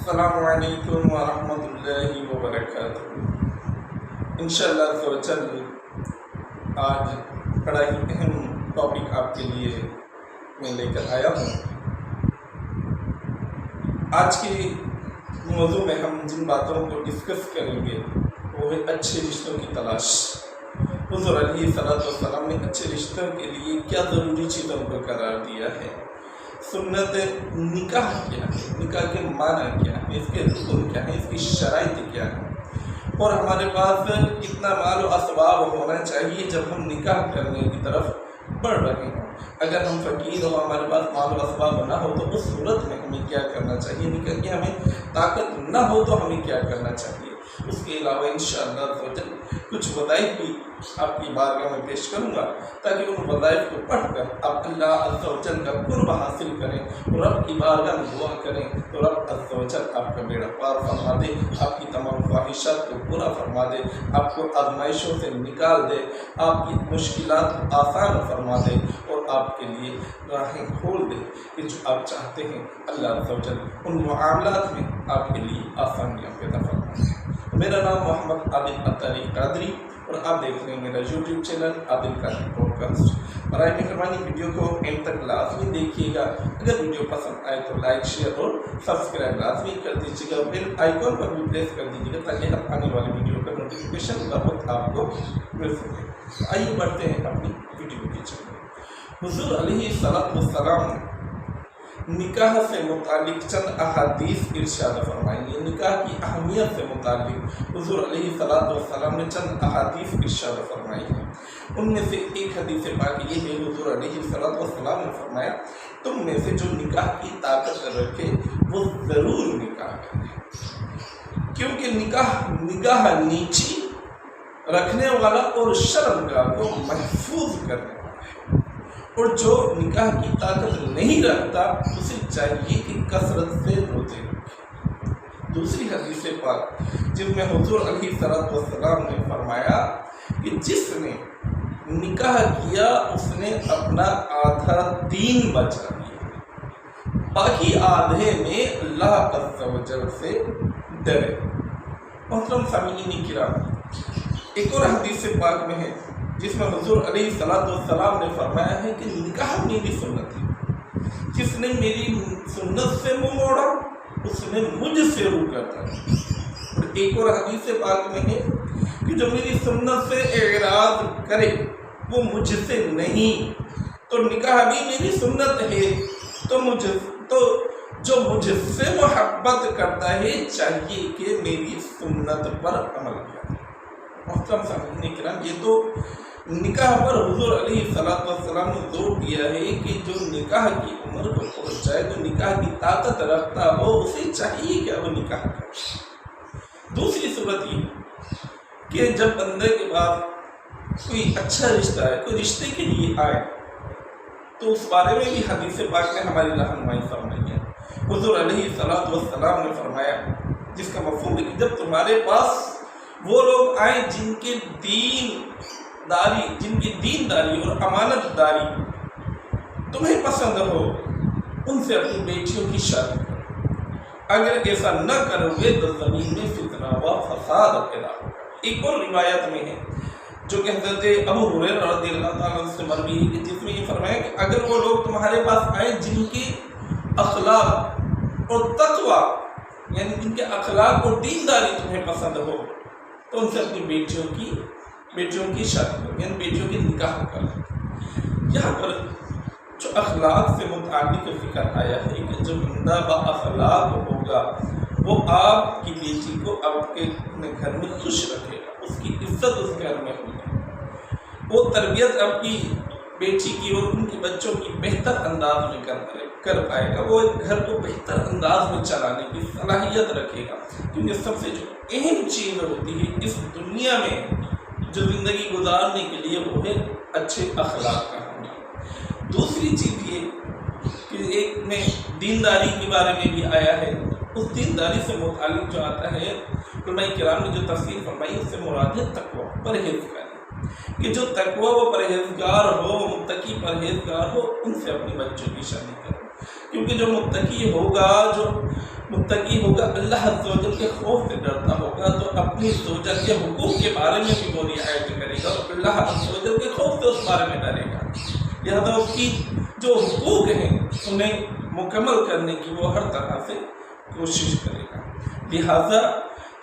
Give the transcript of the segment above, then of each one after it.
السلام علیکم ورحمۃ اللہ وبرکاتہ۔ انشاءاللہ آج بڑا ہی اہم ٹاپک آپ کے لیے میں لے کر آیا ہوں۔ آج کے موضوع میں ہم جن باتوں کو ڈسکس کریں گے وہ ہے اچھے رشتوں کی تلاش۔ حضور علیہ السلام نے اچھے رشتوں کے لیے کیا ضروری چیزوں کو قرار دیا ہے، سنت نکاح کیا ہے، نکاح کے معنی کیا ہے، اس کے رکن کیا ہے، اس کی شرائط کیا ہے، اور ہمارے پاس کتنا مال و اسباب ہونا چاہیے جب ہم نکاح کرنے کی طرف بڑھ رہے ہیں۔ اگر ہم فقیر ہو، ہمارے پاس مال و اسباب نہ ہو تو اس صورت میں ہمیں کیا کرنا چاہیے، نکاح کی ہمیں طاقت نہ ہو تو ہمیں کیا کرنا چاہیے۔ اس کے علاوہ انشاءاللہ کچھ وظائف بھی آپ کی بارگاہ میں پیش کروں گا تاکہ ان وظائف کو پڑھ کر آپ اللہ عز و جل کا قرب حاصل کریں، رب کی بارگاہ میں دعا کریں تو رب عز و جل آپ کا بیڑا پار فرما دے، آپ کی تمام خواہشات کو پورا فرما دے، آپ کو آزمائشوں سے نکال دے، آپ کی مشکلات کو آسان فرما دے اور آپ کے لیے راہیں کھول دے کہ جو آپ چاہتے ہیں اللہ عز و جل ان معاملات میں آپ کے لیے آسانیاں پیدا فرما دے۔ میرا نام محمد عادل اطاری قادری اور آپ دیکھ رہے ہیں میرا یوٹیوب چینل عادل قادری پوڈ کاسٹ۔ برائے مہربانی ویڈیو کو اینڈ تک لازمی دیکھیے گا۔ اگر ویڈیو پسند آئے تو لائک، شیئر اور سبسکرائب لازمی کر دیجیے گا، بیل آئیکن پر بھی پریس کر دیجیے گا تاکہ ہر آنے والی ویڈیو کا نوٹیفیکیشن ہر وقت آپ کو مل سکے۔ آئیے بڑھتے ہیں اپنی ویڈیو کی جانب۔ حضور علیہ السلام نے نکاح سے متعلق چند احادیث ارشاد فرمائی ہیں۔ نکاح کی اہمیت سے متعلق حضور علیہ السلام نے چند احادیث ارشاد فرمائی ہیں۔ ان میں سے ایک حدیث پاک یہ ہے، حضور علیہ السلام نے فرمایا تم میں سے جو نکاح کی طاقت رکھے وہ ضرور نکاح کرے، کیونکہ نگاہ نیچی رکھنے والا اور شرمگاہ کو محفوظ کرنے والا ہے، اور جو نکاح کی طاقت نہیں رکھتا اسے چاہیے کہ کثرت سے روزے رکھے۔ دوسری حدیث پاک جس میں حضور علیہ السلام نے فرمایا کہ جس نے نکاح کیا اس نے اپنا آدھا دین بچا لیا، باقی آدھے میں اللہ عز و جل سے ڈرے۔ محترم سامعین کرام، ایک اور حدیث پاک میں ہے جس میں حضور علیہ السلام نے فرمایا ہے کہ نکاح میری سنت ہے، جس نے میری سنت سے منہ موڑا اس نے مجھ سے رو کرتا ہے۔ اور ایک اور حدیث پاک میں ہے کہ جو میری سنت سے اعراض کرے وہ مجھ سے نہیں، تو نکاح بھی میری سنت ہے تو جو مجھ سے محبت کرتا ہے چاہیے کہ میری سنت پر عمل کرے۔ محترم سامعین کرام، یہ تو نکاح پر حضور علیہ السلام نے زور دیا ہے کہ جو نکاح کی عمر کو پہنچ جائے، جو نکاح کی طاقت رکھتا ہو اسے چاہیے کہ وہ نکاح کرے۔ دوسری صورت یہ کہ جب بندے کے بعد کوئی اچھا رشتہ ہے، کوئی رشتے کے لیے آئے تو اس بارے میں بھی حدیث پاک نے ہماری رہنمائی فرمائی ہے۔ حضور علیہ السلام نے فرمایا جس کا مفہوم ہے کہ جب تمہارے پاس وہ لوگ آئیں جن کی دینداری اور امانت داری تمہیں پسند ہو، ان سے اپنی بیٹیوں کی شادی کرو۔ اگر ایسا نہ کرو گے تو زمین میں فتنہ و فساد پیدا ہوگا۔ ایک اور روایت میں ہے جو کہ حضرت ابو ہریرہ رضی اللہ تعالیٰ عنہ سے مروی ہے، جس میں یہ فرمایا کہ اگر وہ لوگ تمہارے پاس آئیں جن کی اخلاق اور تقوی یعنی جن کے اخلاق اور دینداری تمہیں پسند ہو تو ان سے اپنی بیٹیوں کی شادی کرو، یعنی بیٹیوں کی نکاح کرو۔ یہاں پر جو اخلاق سے متعلق ذکر آیا ہے کہ جو بندہ با اخلاق ہوگا وہ آپ کی بیٹی کو آپ کے اپنے گھر میں خوش رکھے گا، اس کی عزت اس گھر میں ہوگی، وہ تربیت آپ کی بیٹی کی اور ان کے بچوں کی بہتر انداز میں کر پائے گا، وہ گھر کو بہتر انداز میں چلانے کی صلاحیت رکھے گا، کیونکہ سب سے جو اہم چیز ہوتی ہے اس دنیا میں جو زندگی گزارنے کے لیے وہ ہے اچھے اخلاق کا ہونا۔ دوسری چیز یہ کہ ایک میں دینداری کے بارے میں بھی آیا ہے، اس دینداری سے متعلق جو آتا ہے علماء کرام نے جو تفسیر فرمائی اس سے مراد ہے تقویٰ، پرہیزگاری، کہ جو تقویٰ و پرہیزگار ہو، متقی پرہیزگار ہو، ان سے اپنے بچوں کی شادی کرو، کیونکہ جو متقی ہوگا، جو متقی ہوگا، اللہ عز و جل کے خوف سے ڈرتا ہوگا، تو اپنی زوجہ کے حقوق کے بارے میں بھی وہ رعایت کرے گا اور اللہ عز و جل کے خوف سے اس بارے میں ڈرے گا، لہذا اس کی جو حقوق ہیں انہیں مکمل کرنے کی وہ ہر طرح سے کوشش کرے گا۔ لہذا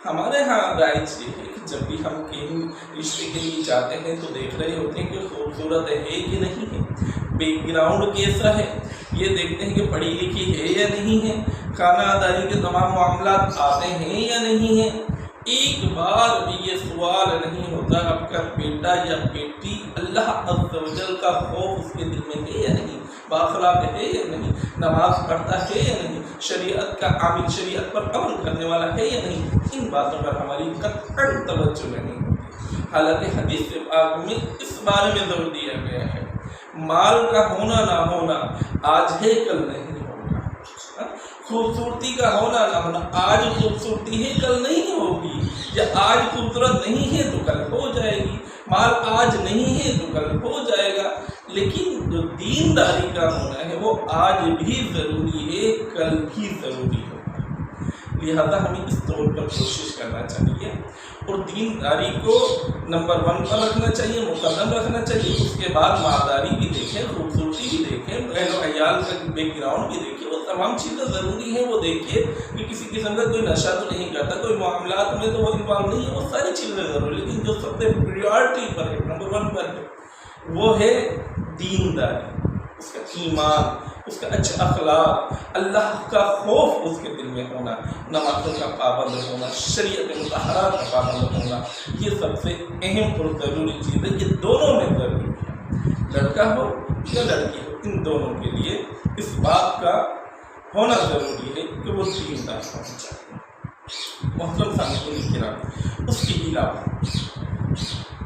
ہمارے ہاں رائج یہ ہے کہ جب بھی ہم کہیں رشتے کے لیے جاتے ہیں تو دیکھ رہے ہوتے ہیں کہ خوبصورت ہے کہ نہیں ہے، بیک گراؤنڈ کیسا ہے، یہ دیکھتے ہیں کہ پڑھی لکھی ہے یا نہیں ہے، خانہ داری کے تمام معاملات آتے ہیں یا نہیں ہیں۔ ایک بار بھی یہ سوال نہیں ہوتا آپ کا بیٹا یا بیٹی اللہ عز و جل کا خوف اس کے دل میں ہے یا نہیں، باخلاق ہے یا نہیں، نماز پڑھتا ہے یا نہیں، شریعت کا عامل، شریعت پر عمل کرنے والا ہے یا نہیں، ان باتوں پر ہماری قطعاً توجہ نہیں ہوتی۔ حالانکہ حدیث پاک میں اس بارے میں زور دیا گیا ہے، مال کا ہونا نہ ہونا آج ہے کل نہیں ہوگا، خوبصورتی کا ہونا نہ ہونا آج خوبصورتی ہے کل نہیں ہوگی، یا آج خوبصورت نہیں ہے تو کل ہو جائے گی، مال آج نہیں ہے تو کل ہو جائے گا، لیکن جو دینداری کا ہونا ہے وہ آج بھی ضروری ہے، کل بھی ضروری ہوگا۔ لہذا ہمیں اس طور پر کوشش کرنا چاہیے اور دینداری کو نمبر 1 پر رکھنا چاہیے، مقدم رکھنا چاہیے، اس کے بعد مالداری بھی دیکھیں، خوبصورتی بھی دیکھیں، اہل و عیال کا بیک گراؤنڈ بھی دیکھیں، وہ تمام چیزیں ضروری ہیں، وہ دیکھیے کہ کسی قسم کا کوئی نشہ تو نہیں کرتا، کوئی معاملات میں تو وہ انوالو نہیں ہے، وہ ساری چیزیں ضروری، لیکن جو سب سے پریورٹی پر ہے، نمبر 1 پر ہے، وہ ہے دینداری، اس کا ایمان، اس کا اچھا اخلاق، اللہ کا خوف اس کے دل میں ہونا، نمازوں کا پابند ہونا، شریعت مطہرہ کا پابند ہونا، یہ سب سے اہم اور ضروری چیز ہے، یہ دونوں میں ضروری ہے، لڑکا ہو یا لڑکی ہو، ان دونوں کے لیے اس بات کا ہونا ضروری ہے کہ وہ دیندار ہونا چاہیے۔ محترم سامعین کرام، اس کے علاوہ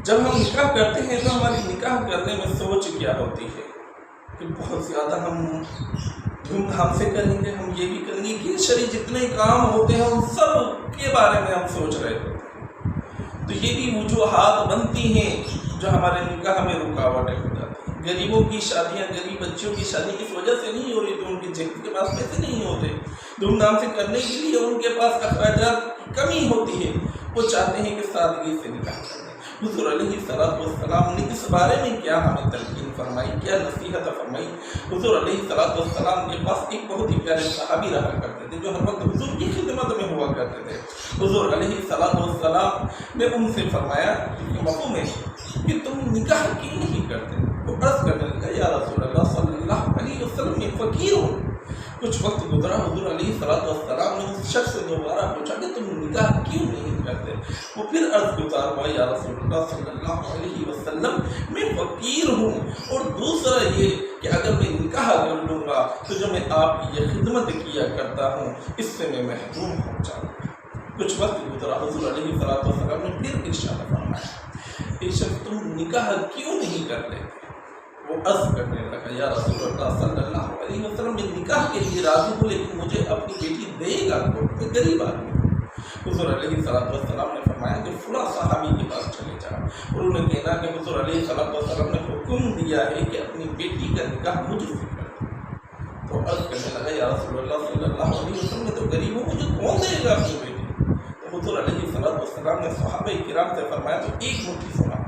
جب ہم نکاح کرتے ہیں تو ہماری نکاح کرنے میں سوچ کیا ہوتی ہے کہ بہت زیادہ ہم دھوم دھام سے کریں گے، ہم یہ بھی کریں گے کہ شرعی جتنے کام ہوتے ہیں ان سب کے بارے میں ہم سوچ رہے ہوتے ہیں، تو یہ بھی وجوہات بنتی ہیں جو ہمارے نکاح میں رکاوٹیں ہو جاتی ہیں۔ غریبوں کی شادیاں، غریب بچوں کی شادی اس وجہ سے نہیں ہو رہی تو ان کے جیب کے پاس پیسے نہیں ہوتے، دھوم دھام سے کرنے کے لیے ان کے پاس اخراجات کی کمی ہوتی ہے، وہ چاہتے ہیں کہ سادگی سے نکاح کریں۔ حضور علیہ السلام نے اس بارے میں کیا ہمیں تلقین فرمائی، کیا نصیحت فرمائی؟ حضور علیہ السلام کے پاس ایک بہت ہی پیارے صحابی رہا کرتے تھے جو ہر وقت حضور کی خدمت میں ہوا کرتے تھے۔ حضور علیہ السلام نے ان سے فرمایا مفہوم ہے کہ تم نکاح کیوں نہیں کرتے؟ وہ عرض کرنے لگا یا رسول اللہ صلی اللہ علیہ وسلم میں فقیر ہوں۔ کچھ وقت گزرا، حضور علیہ السلام نے اس شخص سے دوبارہ پوچھا کہ تم نکاح کیوں نہیں کرتے؟ وہ پھر عرض گزار ہوا یا رسول اللہ صلی اللہ علیہ وسلم میں فقیر ہوں، اور دوسرا یہ کہ اگر میں نکاح کر لوں گا تو جو میں آپ کی یہ خدمت کیا کرتا ہوں اس سے میں محروم ہو جاؤں گا۔ کچھ وقت گزرا، حضور علیہ السلام نے پھر ارشاد فرمایا اے شخص تم نکاح کیوں نہیں کرتے؟ وہ عرض کرنے لگا یا رسول اللہ صلی اللہ علیہ وسلم میں نکاح کے لیے راضی ہوں لیکن مجھے اپنی بیٹی دے گا تو میں غریب آدمی ہوں۔ حضور علیہ السلام نے فرمایا کہ فلاں صحابی کے پاس چلے جاؤ، اور انہوں نے کہنا کہ حضور علیہ السلام نے حکم دیا ہے کہ اپنی بیٹی کا نکاح مجھ سے کر۔ تو عرض کرنے لگا یا رسول اللہ صلی اللہ علیہ وسلم میں تو غریب ہوں، مجھے کون دے گا اپنی بیٹی؟ تو حضور علیہ السلام نے صحابہ کرام سے فرمایا تو ایک مٹھی سونا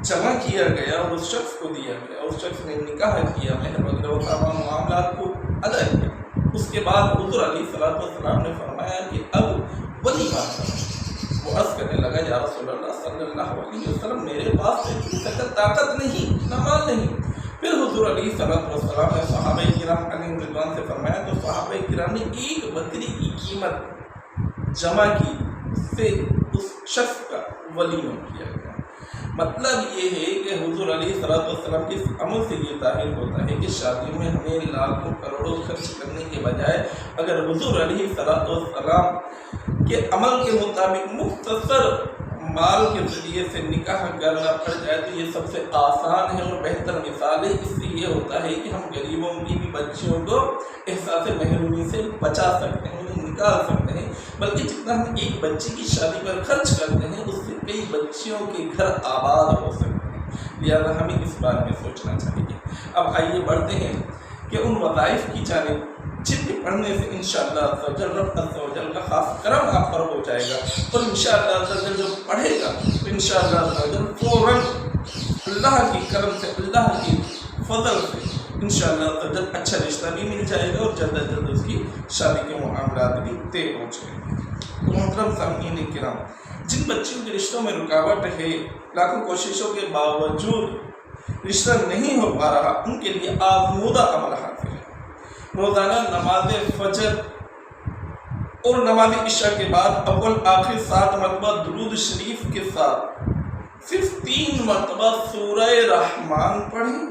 جمع کیا گیا اور اس شخص کو دیا گیا، اس شخص نے نکاح کیا، مہر وغیرہ اور تمام معاملات کو ادا کیا۔ اس کے بعد حضور علیہ السلام نے فرمایا کہ اب ولی بات کرو۔ وہ عرض کرنے لگا یا رسول اللہ صلی اللہ علیہ وسلم میرے پاس اتنی طاقت نہیں، نہ مال نہیں۔ پھر حضور علیہ السلام نے صحابہ کرام علیہ رضوان سے فرمایا تو صحابہ کرام نے ایک بکری کی قیمت جمع کی، اس سے اس شخص کا ولیمہ کیا گیا۔ مطلب یہ ہے کہ حضور علیہ السلام کے عمل سے یہ ظاہر ہوتا ہے کہ شادیوں میں ہمیں لاکھوں کروڑوں خرچ کرنے کے بجائے اگر حضور علیہ السلام کے عمل کے مطابق مختصر مال کے ذریعے سے نکاح کرنا پڑ جائے تو یہ سب سے آسان ہے اور بہتر مثال ہے۔ اس سے یہ ہوتا ہے کہ ہم غریبوں کی بھی بچیوں کو احساس محرومی سے بچا سکتے ہیں، انہیں نکال سکتے ہیں، بلکہ جتنا ہم ایک بچی کی شادی پر خرچ کرتے ہیں اس سے کئی بچیوں کے گھر آباد ہو سکتے ہیں۔ لہٰذا ہمیں اس بارے میں سوچنا چاہیے۔ اب آئیے بڑھتے ہیں کہ ان وظائف کی جانب جن کے پڑھنے سے انشاءاللہ عز و جل رب عز و جل کا خاص کرم آپ پر ہو جائے گا، اور انشاءاللہ عز و جل جو پڑھے گا تو انشاءاللہ عز و جل فوراً اللہ کی کرم سے، اللہ کی فضل سے انشاءاللہ عز و جل اچھا رشتہ بھی مل جائے گا، اور جلد از جلد اس کی شادی کے معاملات بھی طے ہو جائیں گے۔ تو محترم سامعین کرام، جن بچیوں کے رشتوں میں رکاوٹ ہے، لاکھوں کوششوں کے باوجود رشتہ نہیں ہو پا رہا، ان کے لیے آزمودہ عمل حاصل ہے۔ روزانہ نماز فجر اور نماز عشاء کے بعد اول آخر 7 مرتبہ درود شریف کے ساتھ صرف 3 مرتبہ سورہ رحمان پڑھیں،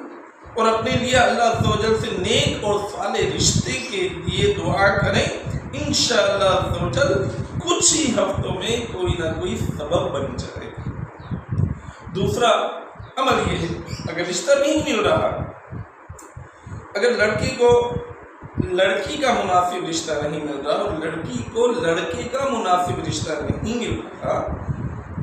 اور اپنے لیے اللہ عز و جل سے نیک اور صالح رشتے کے لیے دعا کریں۔ انشاءاللہ عز و جل کچھ ہی ہفتوں میں کوئی نہ کوئی سبب بن جائے گا۔ دوسرا عمل یہ ہے، اگر رشتہ نہیں مل رہا، اگر لڑکی کو لڑکی کا مناسب رشتہ نہیں مل رہا اور لڑکی کو لڑکے کا مناسب رشتہ نہیں مل رہا،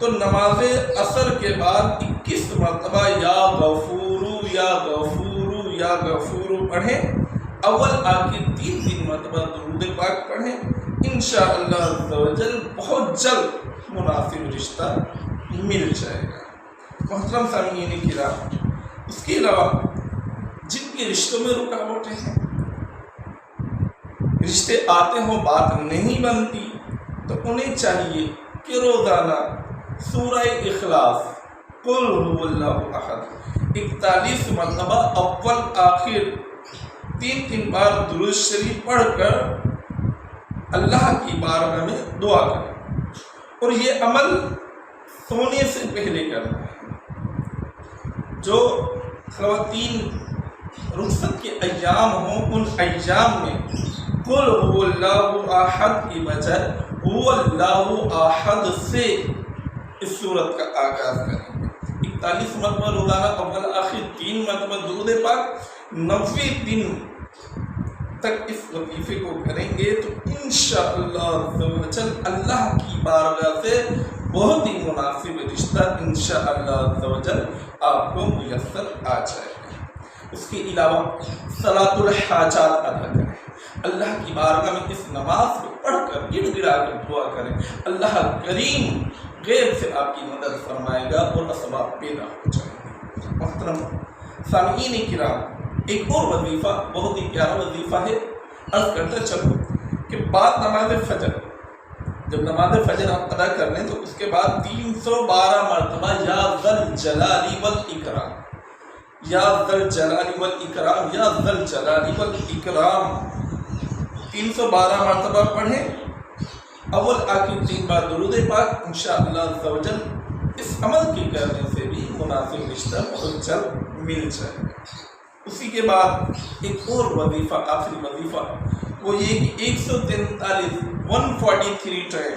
تو نماز عصر کے بعد 21 مرتبہ یا غفورو یا غفورو یا غفورو پڑھیں، اول آخر 3 مرتبہ درود پاک پڑھیں، انشاءاللہ عز و جل بہت جلد مناسب رشتہ مل جائے گا۔ محترم سامعین کرام، اس کے علاوہ جن کے رشتوں میں رکاوٹیں ہیں، رشتے آتے ہوں بات نہیں بنتی، تو انہیں چاہیے کہ روزانہ سورہ اخلاص قل هو اللہ احد 41 مرتبہ اول آخر 3 بار درود شریف پڑھ کر اللہ کی بارگاہ میں دعا کریں، اور یہ عمل سونے سے پہلے کرنا ہے۔ جو خواتین رخصت کے ایام ہوں، ان ایام میں قل هو اللہ احد کی بجائے هو اللہ احد سے اس صورت کا آغاز کریں گے۔ 41 مرتبہ روزانہ اول آخر 3 مرتبہ درود پاک، 90 دن تک اس وظیفے کو کریں گے تو انشاءاللہ عز و جل اللہ کی بارگاہ سے بہت ہی مناسب رشتہ انشاءاللہ عز و جل آپ کو میسر آ جائے گا۔ اس کے علاوہ صلاۃ الحاجات ادا کریں، اللہ کی بارگاہ میں اس نماز کو پڑھ کر گڑ گڑا کر دعا کریں، اللہ کریم غیب سے آپ کی مدد فرمائے گا اور اسباب پیدا ہو جائیں گے۔ محترم سامعین کرام، ایک اور وظیفہ بہت ہی پیارا وظیفہ ہے، عرض کرتا چلوں کہ بعد نماز فجر، جب نماز فجر آپ ادا کر لیں تو اس کے بعد 312 مرتبہ یا ذل جلال والاکرام، یا ذل جلال والاکرام، یا ذل جلال والاکرام 312 مرتبہ پڑھیں، اول آخر 3 بار درود پاک، انشاءاللہ عز و جل اس عمل کے کرنے سے بھی مناسب رشتہ بہت جلد مل جائے گا۔ اسی کے بعد ایک اور وظیفہ، آخری وظیفہ، وہ یہ کہ 143 ٹائم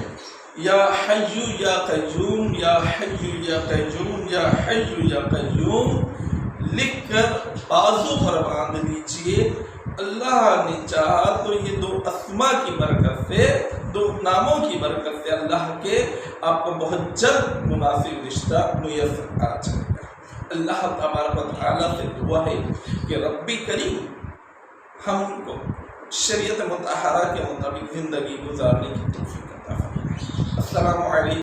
یا حی یا قیوم یا حی یا قیوم یا حی یا قیوم لکھ کر بازو پر باندھ لیجئے۔ اللہ نے چاہا تو یہ 2 اسماء کی برکت سے، 2 ناموں کی برکت سے اللہ کے آپ کو بہت جلد مناسب رشتہ میسر آ جائے گا۔ اللہ تبارک و تعالیٰ سے دعا ہے کہ رب کریم ہم کو شریعت مطہرہ کے مطابق زندگی گزارنے کی توفیق عطا فرمائے۔ السلام علیکم۔